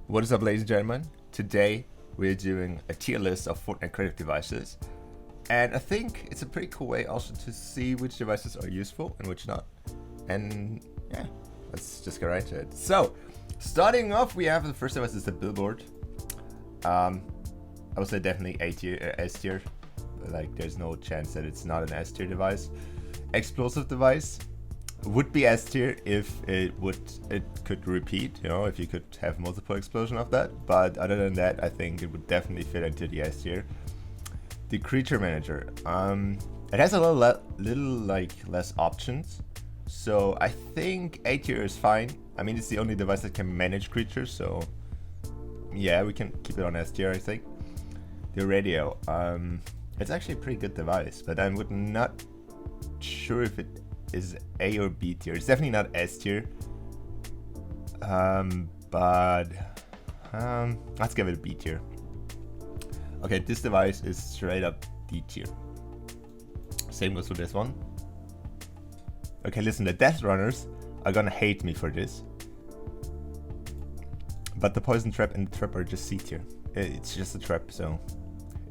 What is up, ladies and gentlemen? Today we're doing a tier list of Fortnite creative devices, and I think it's a pretty cool way also to see which devices are useful and which not. And yeah, let's just get right into it. So, starting off, we have the first device is the Billboard. I would say definitely A tier, S tier. Like, there's no chance that it's not an S tier device. Explosive device would be S tier if it could repeat, if you could have multiple explosion of that. But other than that, I think it would definitely fit into the S tier. The creature manager, it has a little like less options, so I think A tier is fine. I mean, it's the only device that can manage creatures, so yeah, we can keep it on S tier, I think. The radio, it's actually a pretty good device, but I'm not sure if it is A or B tier. It's definitely not S tier. But let's give it a B tier. Okay, this device is straight up D tier. Same goes for this one. Okay, listen, the Death Runners are gonna hate me for this, but the Poison Trap and the Trap are just C tier. It's just a trap, so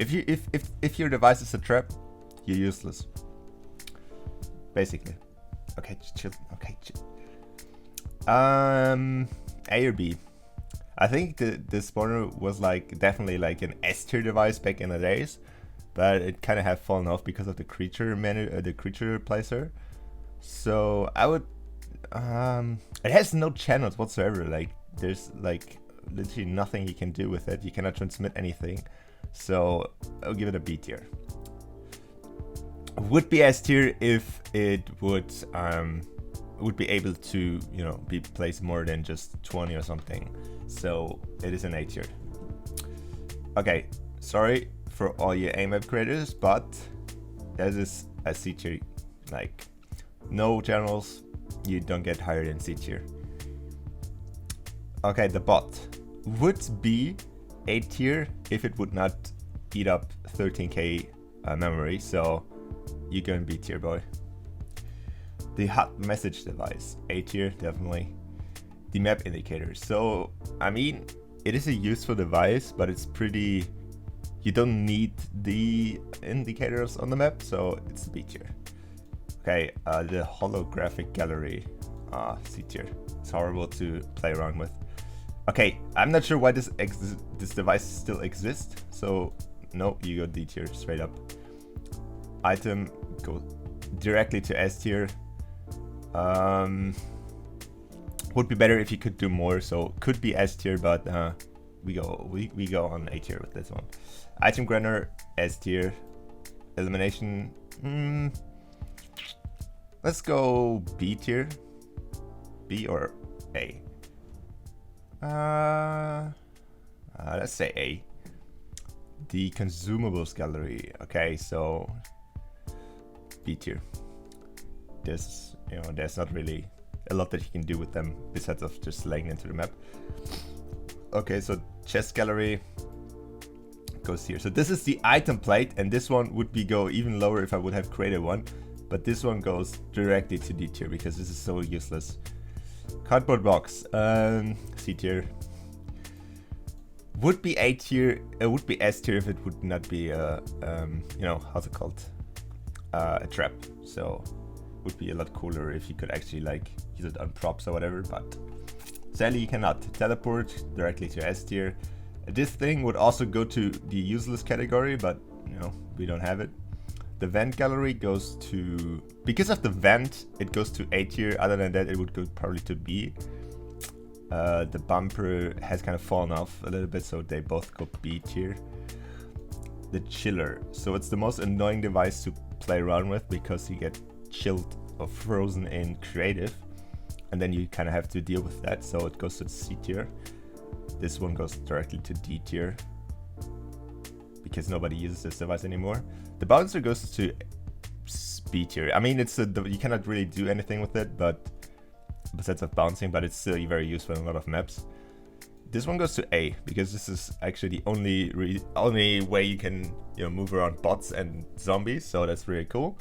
if your device is a trap, you're useless, basically. Okay, chill. Okay, chill. A or B? I think the spawner was definitely like an S tier device back in the days, but it kind of have fallen off because of the creature placer. So I would. It has no channels whatsoever. Like, there's literally nothing you can do with it. You cannot transmit anything. So I'll give it a B tier. Would be S tier if it would be able to be placed more than just 20 or something. So it is an A tier. Okay, sorry for all your AMAP creators, but that is a C tier. Like, no channels, you don't get higher than C tier. Okay, the bot would be A tier if it would not eat up 13k memory. So you're going B tier, boy. The hot message device, A tier, definitely. The map indicator. So, I mean, it is a useful device, but it's pretty. You don't need the indicators on the map, so it's B tier. Okay, the holographic gallery, C tier. It's horrible to play around with. Okay, I'm not sure why this device still exists. So, no, you go D tier straight up. Item go directly to S tier. Would be better if you could do more, so could be S tier, but we go on A tier with this one. Item granner, S tier. Elimination, let's go B tier. B or A? Let's say A. The Consumables Gallery. Okay, so B tier. There's not really a lot that you can do with them besides of just laying into the map. Okay, so chest gallery goes here. So this is the item plate, and this one would go even lower if I would have created one, but this one goes directly to D tier because this is so useless. Cardboard box, C tier. Would be A tier. It would be S tier if it would not be how's it called? A trap. So would be a lot cooler if you could actually use it on props or whatever, but sadly you cannot. Teleport directly to S tier. This thing would also go to the useless category, but we don't have it. The vent gallery goes to, because of the vent, it goes to A tier. Other than that, it would go probably to B. The bumper has kind of fallen off a little bit, so they both go B tier. The chiller, so it's the most annoying device to play around with because you get chilled or frozen in creative, and then you kind of have to deal with that, so it goes to C tier. This one goes directly to D tier because nobody uses this device anymore. The bouncer goes to B tier. I mean, you cannot really do anything with it, but besides of bouncing, but it's still very useful in a lot of maps. This one goes to A because this is actually the only way you can move around bots and zombies, so that's really cool.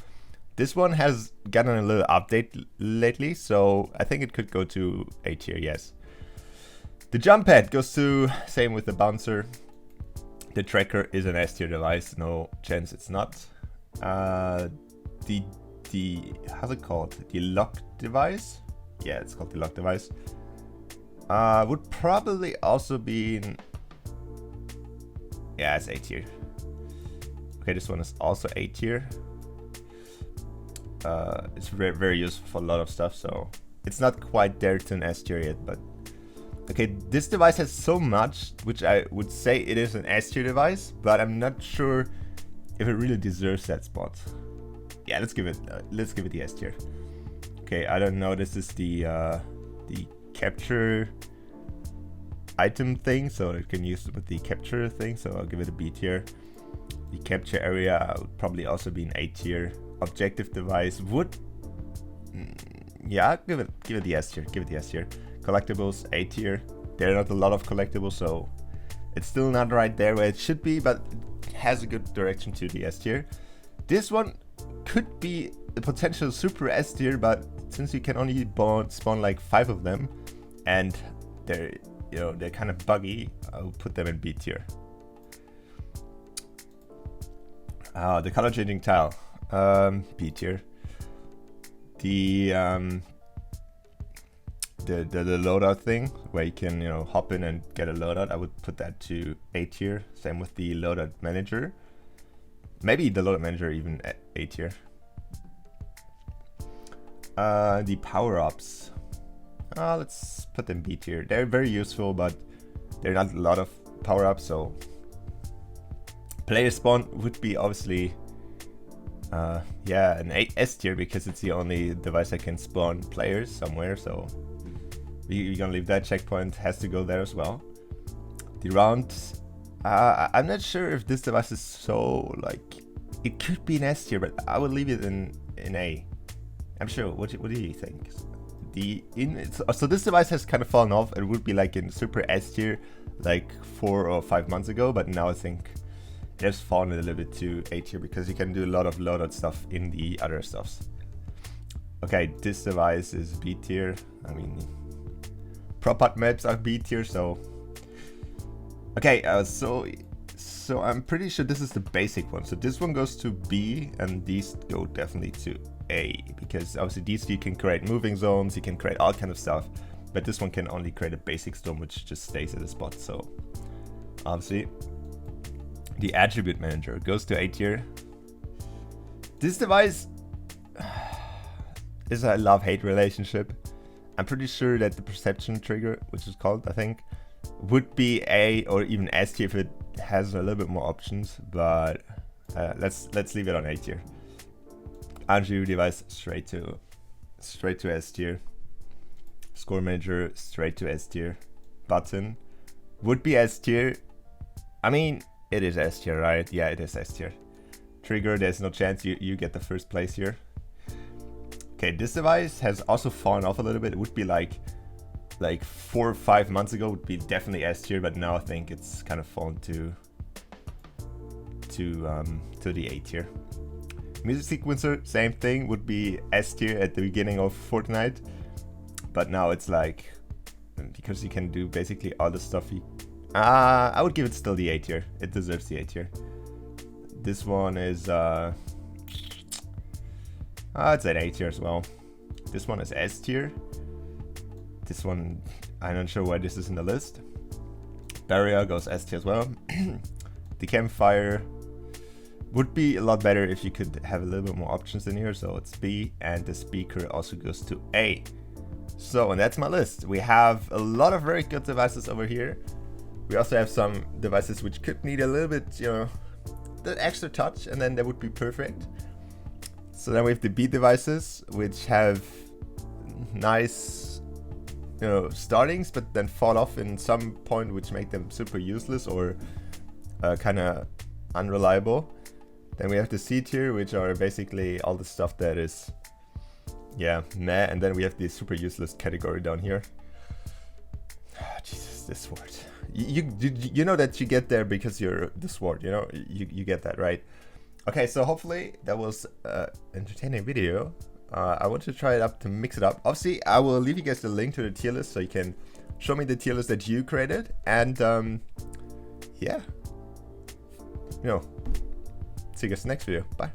This one has gotten a little update lately, so I think it could go to A tier, yes. The jump pad goes to same with the bouncer. The tracker is an S tier device, no chance it's not. The how's it called? The lock device? Yeah, it's called the lock device. Would probably also be in, yeah, it's A tier. Okay, this one is also A tier. It's very, very useful for a lot of stuff, so it's not quite there to an S tier yet, but okay, this device has so much, which I would say it is an S tier device, but I'm not sure if it really deserves that spot. Yeah, let's give it the S tier. Okay, I don't know. This is the capture item thing, so it can use with the capture thing. So I'll give it a B tier. The capture area would probably also be an A tier. Objective device would, yeah, give it the S tier. Give it the S tier. Collectibles A tier. There are not a lot of collectibles, so it's still not right there where it should be, but it has a good direction to the S tier. This one could be a potential super S tier, but since you can only spawn like 5 of them, and they're kind of buggy, I'll put them in B tier. The color changing tile, B tier. The loadout thing where you can hop in and get a loadout, I would put that to A tier. Same with the loadout manager. Maybe the loadout manager even at A tier. The power-ups, let's put them B tier. They're very useful, but they're not a lot of power-ups, so player spawn would be obviously yeah, an S tier, because it's the only device that can spawn players somewhere, so we're gonna leave that. Checkpoint has to go there as well. The round, I'm not sure if this device is so, like, it could be an S tier, but I would leave it in A. I'm sure. What do you think? So this device has kind of fallen off. It would be like in super S tier like 4 or 5 months ago, but now I think it has fallen a little bit to A tier because you can do a lot of loadout stuff in the other stuffs. Okay, this device is B tier. I mean, prop art maps are B tier, so okay. So I'm pretty sure this is the basic one. So this one goes to B, and these go definitely to A, because obviously these you can create moving zones, you can create all kind of stuff, but this one can only create a basic storm, which just stays at a spot. So obviously the attribute manager goes to A tier. This device is a love-hate relationship. I'm pretty sure that the perception trigger, which is called, I think, would be A or even S tier if it has a little bit more options, but let's leave it on A tier. RGB device straight to S tier. Score manager straight to S tier. Button would be S tier. I mean, it is S tier, right? Yeah, it is S tier. Trigger, there's no chance you get the first place here. Okay, this device has also fallen off a little bit. It would be like 4 or 5 months ago would be definitely S tier, but now I think it's kind of fallen to the A tier. Music sequencer, same thing, would be S tier at the beginning of Fortnite, but now it's like, because you can do basically all the stuff I would give it still the A tier. It deserves the A tier. This one is it's an A tier as well. This one is S tier. This one, I'm not sure why this is in the list. Barrier goes S tier as well. The campfire would be a lot better if you could have a little bit more options in here, so it's B, and the speaker also goes to A. So, and that's my list. We have a lot of very good devices over here. We also have some devices which could need a little bit, that extra touch, and then that would be perfect. So then we have the B devices, which have nice, startings, but then fall off in some point, which make them super useless or kind of unreliable. Then we have the C tier, which are basically all the stuff that is, meh. And then we have the super useless category down here. Jesus, this sword. You know that you get there because you're the sword. You get that, right? Okay, so hopefully that was an entertaining video. I want to try it up to mix it up. Obviously, I will leave you guys the link to the tier list so you can show me the tier list that you created. And yeah, see you guys in the next video. Bye.